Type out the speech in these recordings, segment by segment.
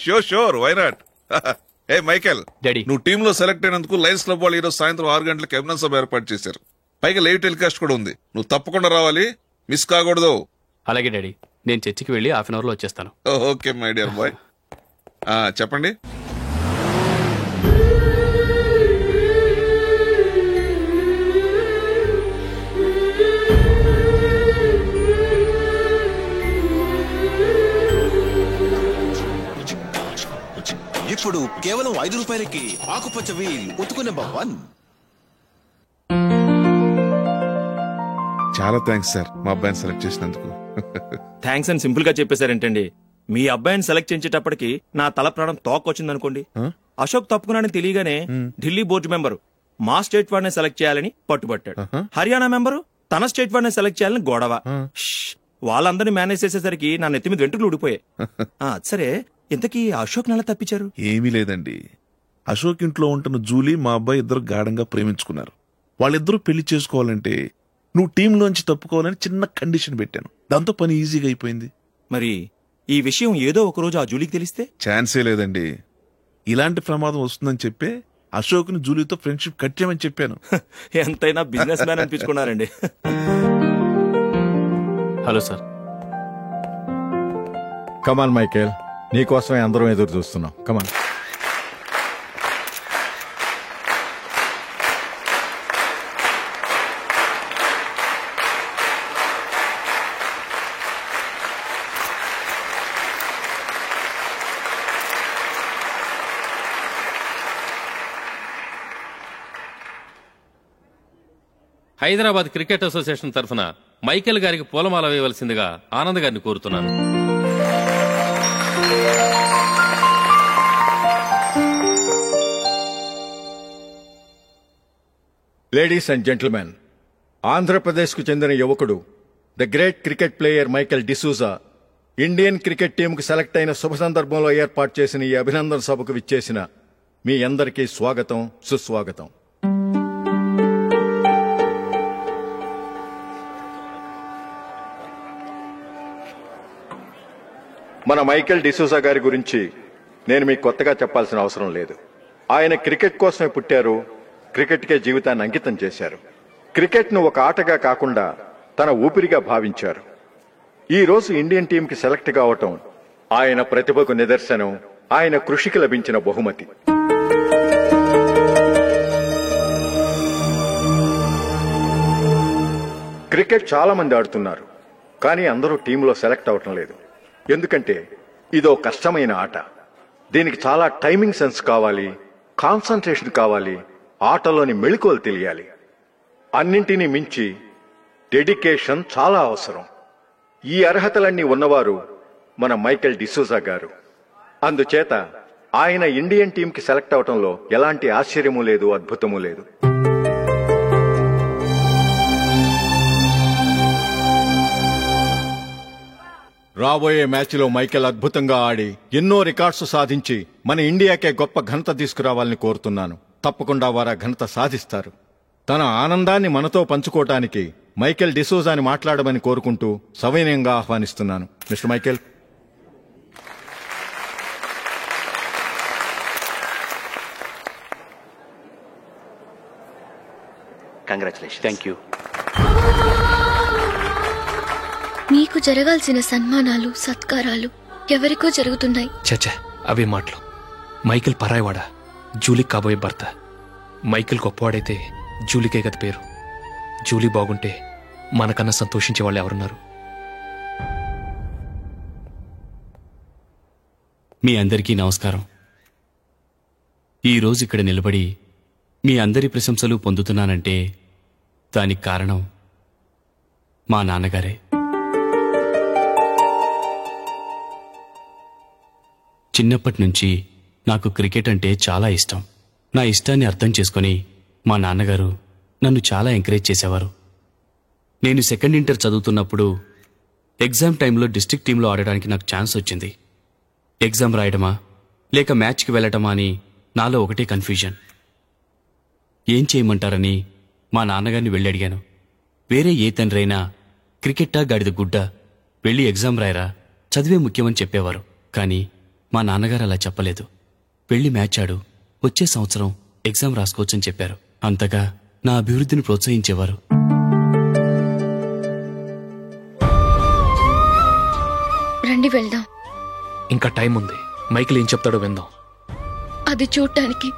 Sure sure, why not. Hey Michael, daddy, నువ్వు team లో select అయినందుకు లయన్స్ క్లబ్ వాళ్ళు ఈరోజు సాయంత్రం 6 గంటలకు అభినందన సభ ఏర్పాటు చేశారు. పైగా లైవ్ టెలికాస్ట్ కూడా ఉంది. నువ్వు తప్పకుండా రావాలి, మిస్ కాకూడదు. అలాగే డాడీ, నేను చర్చికి వెళ్ళి హాఫ్ అన్ అవర్ లో వచ్చేస్తాను. Okay my dear bye. చెప్పండి. ఇప్పుడు కేవలం 5 రూపాయలకి ఆకుపచ్చ వీల్ ఉతుకు నెంబర్ 1. చాలా థ్యాంక్స్ సార్, మా అబ్బాయిని సెలెక్ట్ చేసినందుకు. థ్యాంక్స్ అని సింపుల్ గా చెప్పేశారేంటండి. మీ అబ్బాయిని సెలెక్ట్ చేసేటప్పటికి నా తల ప్రాణం తోకొచ్చిందనుకోండి. అశోక్ తప్పుకున్నాడని తెలియగానే ఢిల్లీ బోర్డు మెంబరు మా స్టేట్ వాడిని సెలెక్ట్ చేయాలని పట్టుబట్టాడు. హర్యానా మెంబరు తన స్టేట్ వాడిని సెలెక్ట్ చేయాలని గొడవ. వాళ్ళందరినీ మేనేజ్ చేసేసరికి నా నెత్తి మీద వెంట్రుకలు ఊడిపోయాయి. సరే, ఇంతకీ అశోక్ నెల తప్పించారు? ఏమీ లేదండి, అశోక్ ఇంట్లో ఉంటున్న జూలీ మా అబ్బాయి ఇద్దరు గాఢంగా ప్రేమించుకున్నారు. వాళ్ళిద్దరూ పెళ్లి చేసుకోవాలంటే నువ్వు టీంలోంచి తప్పుకోవాలని చిన్న కండిషన్ పెట్టాను. దాంతో పని ఈజీగా అయిపోయింది. మరి ఈ విషయం ఏదో ఒక రోజు ఆ జూలీకి తెలిస్తే? ఛాన్సే లేదండి. ఇలాంటి ప్రమాదం వస్తుందని చెప్పే అశోక్ ని జూలీతో ఫ్రెండ్షిప్ కట్ చేయమని చెప్పాను. ఎంతైనా బిజినెస్ మ్యాన్ అనిపించుకున్నారండి. Hello sir. కమాన్ మైకేల్, నీకోసమే అందరం ఎదురు చూస్తున్నాం. కమాన్. హైదరాబాద్ క్రికెట్ అసోసియేషన్ తరఫున మైకేల్ గారికి పూలమాల వేయవలసిందిగా ఆనంద్ గారిని కోరుతున్నాను. లేడీస్ అండ్ జెంటిల్మెన్, ఆంధ్రప్రదేశ్కు చెందిన యువకుడు, the great cricket player Michael D'Souza Indian cricket టీంకు సెలెక్ట్ అయిన శుభ సందర్భంలో ఏర్పాటు చేసిన ఈ అభినందన సభకు విచ్చేసిన మీ అందరికీ స్వాగతం, సుస్వాగతం. మన మైకేల్ డిసూజా గారి గురించి నేను మీకు కొత్తగా చెప్పాల్సిన అవసరం లేదు. ఆయన క్రికెట్ కోసమే పుట్టారు, క్రికెట్కే జీవితాన్ని అంకితం చేశారు. క్రికెట్ను ఒక ఆటగా కాకుండా తన ఊపిరిగా భావించారు. ఈ రోజు ఇండియన్ టీంకి సెలెక్ట్ కావటం ఆయన ప్రతిభకు నిదర్శనం, ఆయన కృషికి లభించిన బహుమతి. క్రికెట్ చాలా మంది ఆడుతున్నారు, కానీ అందరూ టీంలో సెలెక్ట్ అవటం లేదు. ఎందుకంటే ఇదో కష్టమైన ఆట. దీనికి చాలా టైమింగ్ సెన్స్ కావాలి, కాన్సంట్రేషన్ కావాలి, ఆటలోని మెళకువలు తెలియాలి. అన్నింటినీ మించి డెడికేషన్ చాలా అవసరం. ఈ అర్హతలన్నీ ఉన్నవారు మన మైకేల్ డిసూజా గారు. అందుచేత ఆయన ఇండియన్ టీంకి సెలెక్ట్ అవటంలో ఎలాంటి ఆశ్చర్యమూ లేదు, అద్భుతమూ లేదు. రాబోయే మ్యాచ్లో మైకేల్ అద్భుతంగా ఆడి ఎన్నో రికార్డ్స్ సాధించి మన ఇండియాకే గొప్ప ఘనత తీసుకురావాలని కోరుతున్నాను. తప్పకుండా వారు ఘనత సాధిస్తారు. తన ఆనందాన్ని మనతో పంచుకోవటానికి మైకేల్ డిసూజాని మాట్లాడమని కోరుకుంటూ సవినయంగా ఆహ్వానిస్తున్నాను. Mister Michael. Congratulation. Thank you. మీకు జరగాల్సిన సన్మానాలు, సత్కారాలు ఎవరికో జరుగుతున్నాయి. చచ్చా, అవే మాటలు. మైకేల్ పరాయవాడా, జూలీ కాబోయే భర్త. మైకేల్ గొప్పవాడైతే జూలీకే గత పేరు. జూలీ బాగుంటే మనకన్నా సంతోషించే వాళ్ళు ఎవరున్నారు? మీ అందరికీ నమస్కారం. ఈరోజు ఇక్కడ నిలబడి మీ అందరి ప్రశంసలు పొందుతున్నానంటే దానికి కారణం మా నాన్నగారే. చిన్నప్పటి నుంచి నాకు క్రికెట్ అంటే చాలా ఇష్టం. నా ఇష్టాన్ని అర్థం చేసుకుని మా నాన్నగారు నన్ను చాలా ఎంకరేజ్ చేసేవారు. నేను సెకండ్ ఇంటర్ చదువుతున్నప్పుడు ఎగ్జామ్ టైంలో డిస్ట్రిక్ట్ టీంలో ఆడడానికి నాకు ఛాన్స్ వచ్చింది. ఎగ్జామ్ రాయడమా లేక మ్యాచ్కి వెళ్ళటమా అని నాలో ఒకటే కన్ఫ్యూజన్. ఏం చేయమంటారని మా నాన్నగారిని వెళ్ళి అడిగాను. వేరే ఏ తండ్రైనా క్రికెట్టా గాడిద గుడ్డ, వెళ్ళి ఎగ్జామ్ రాయరా, చదివే ముఖ్యమని చెప్పేవారు. కానీ మా నాన్నగారు అలా చెప్పలేదు. పెళ్లి మ్యాచ్ ఆడు, వచ్చే సంవత్సరం ఎగ్జామ్ రాసుకోవచ్చని చెప్పారు. అంతగా నా అభివృద్ధిని ప్రోత్సహించేవారు. రండి వెళ్దాం. ఇంకా టైం ఉంది. మైకిల్ ఏం చెప్తాడో విందాం. అది చూడటానికి,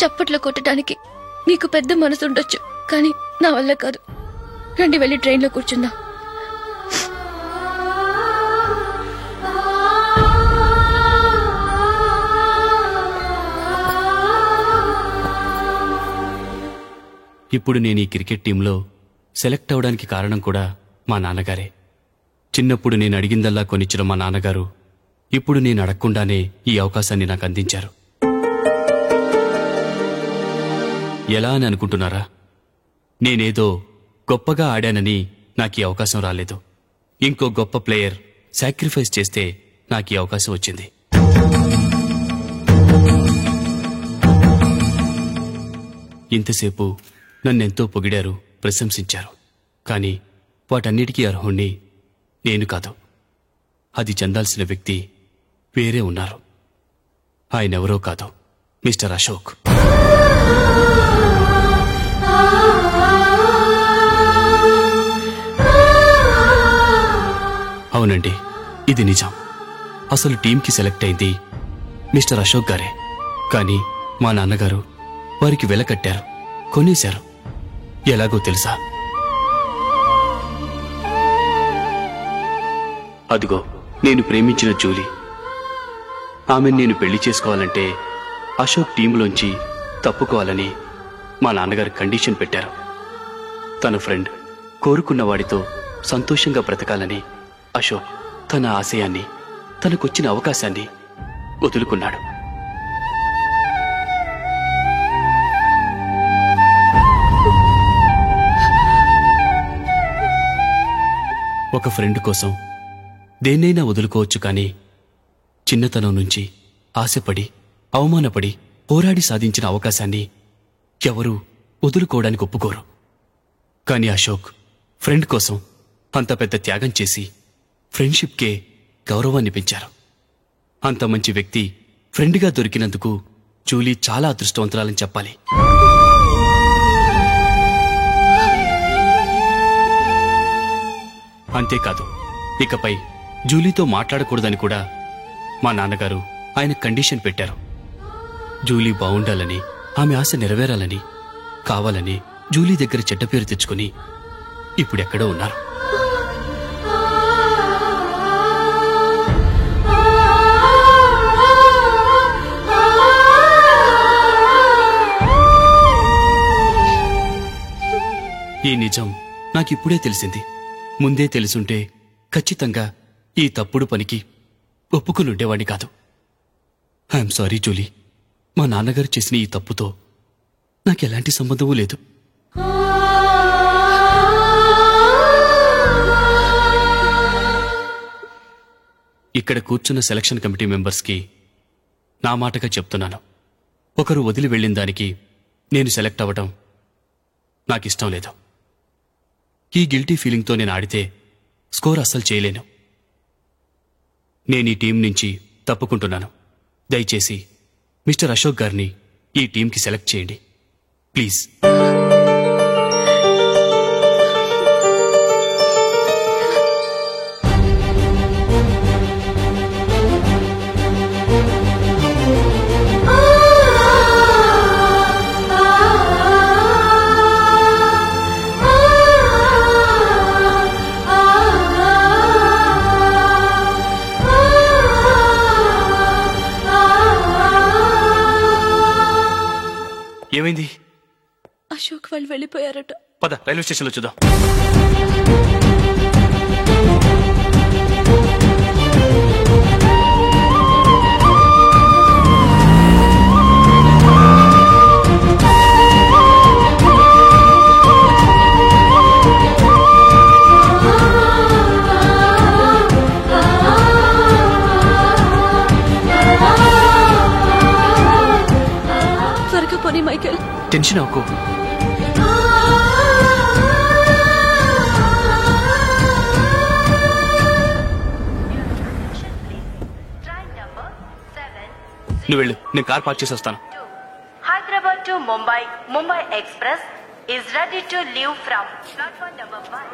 చప్పట్లు కొట్టడానికి నీకు పెద్ద మనసు ఉండొచ్చు, కానీ నా వల్ల కాదు. రండి వెళ్ళి ట్రైన్లో కూర్చుందాం. ఇప్పుడు నేను ఈ క్రికెట్ టీంలో సెలెక్ట్ అవడానికి కారణం కూడా మా నాన్నగారే. చిన్నప్పుడు నేను అడిగిందల్లా కొనిచ్చిన మా నాన్నగారు ఇప్పుడు నేను అడగకుండానే ఈ అవకాశాన్ని నాకు అందించారు. ఎలా అని అనుకుంటున్నారా? నేనేదో గొప్పగా ఆడానని నాకు ఈ అవకాశం రాలేదు. ఇంకో గొప్ప ప్లేయర్ సాక్రిఫైస్ చేస్తే నాకు ఈ అవకాశం వచ్చింది. ఇంతసేపు నన్నెంతో పొగిడారు, ప్రశంసించారు. కానీ వాటన్నిటికీ అర్హుణ్ణి నేను కాదు. అది చెందాల్సిన వ్యక్తి వేరే ఉన్నారు. ఆయనెవరో కాదు, మిస్టర్ అశోక్. అవునండి, ఇది నిజం. అసలు టీంకి సెలెక్ట్ అయింది మిస్టర్ అశోక్ గారే. కానీ మా నాన్నగారు వారికి వెల కట్టారు, కొనేశారు. ఎలాగో తెలుసా? అదిగో నేను ప్రేమించిన జూలీ. ఆమెను నేను పెళ్లి చేసుకోవాలంటే అశోక్ టీంలోంచి తప్పుకోవాలని మా నాన్నగారు కండిషన్ పెట్టారు. తన ఫ్రెండ్ కోరుకున్న వాడితో సంతోషంగా బ్రతకాలని అశోక్ తన ఆశయాన్ని, తనకొచ్చిన అవకాశాన్ని వదులుకున్నాడు. ఒక ఫ్రెండ్ కోసం దేన్నైనా వదులుకోవచ్చు, కానీ చిన్నతనం నుంచి ఆశపడి, అవమానపడి, పోరాడి సాధించిన అవకాశాన్ని ఎవరూ వదులుకోవడానికి ఒప్పుకోరు. కానీ అశోక్ ఫ్రెండ్ కోసం అంత పెద్ద త్యాగం చేసి ఫ్రెండ్షిప్కే గౌరవాన్ని పెంచారు. అంత మంచి వ్యక్తి ఫ్రెండ్గా దొరికినందుకు జూలీ చాలా అదృష్టవంతురాలని చెప్పాలి. అంతేకాదు, ఇకపై జూలీతో మాట్లాడకూడదని కూడా మా నాన్నగారు ఆయన కండిషన్ పెట్టారు. జూలీ బావుండాలని, ఆమె ఆశ నెరవేరాలని, కావాలని జూలీ దగ్గర చెడ్డ పేరు తెచ్చుకుని ఇప్పుడెక్కడో ఉన్నారు. ఈ నిజం నాకిప్పుడే తెలిసింది. ముందే తెలుసుంటే ఖచ్చితంగా ఈ తప్పుడు పనికి ఒప్పుకునుండేవాణ్ణి కాదు. I'm sorry Julie. మా నాన్నగారు చేసిన ఈ తప్పుతో నాకెలాంటి సంబంధమూ లేదు. ఇక్కడ కూర్చున్న సెలక్షన్ కమిటీ మెంబర్స్కి నా మాటగా చెప్తున్నాను. ఒకరు వదిలి వెళ్ళిన దానికి నేను సెలెక్ట్ అవ్వటం నాకిష్టం లేదు. ఈ గిల్టీ ఫీలింగ్తో నేను ఆడితే స్కోర్ అస్సలు చేయలేను. నేను ఈ టీం నుంచి తప్పుకుంటున్నాను. దయచేసి మిస్టర్ అశోక్ గారిని ఈ టీంకి సెలెక్ట్ చేయండి ప్లీజ్. ఏమైంది? అశోక్ వాళ్ళు వెళ్ళిపోయారట. పద రైల్వే స్టేషన్లో చూద్దాం. త్వరగా పోనీ మైకేల్. టెన్షన్ అవ్వకు. నువ్వు వెళ్ళు, నేను కార్ పార్క్ చేసి వస్తాను. Hyderabad to Mumbai, Mumbai Express is ready to leave from platform number 1.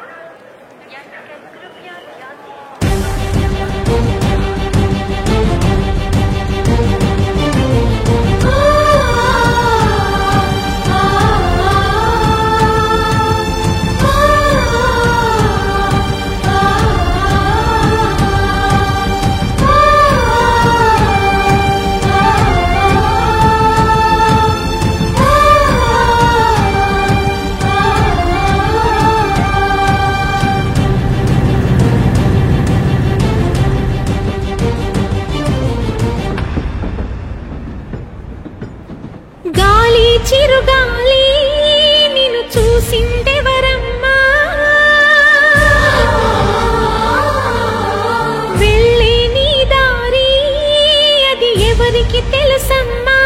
చిరుగాలి నిన్ను చూసిందెవరమ్మా, వెళ్ళే నీ దారి అది ఎవరికి తెలుసమ్మా.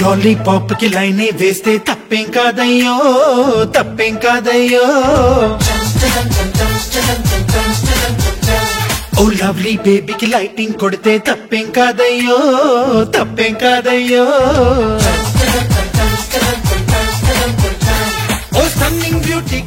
లాలీపాప్ కి లైనే వేస్తే తప్పేం కాదయ్యో, తప్పేం కాదయ్యో. ఓ లవ్లీ బేబీకి లైటింగ్ కొడితే తప్పేం కాదయ్యో, తప్పేం కాదయ్యో. ఓ స్టన్నింగ్ బ్యూటీ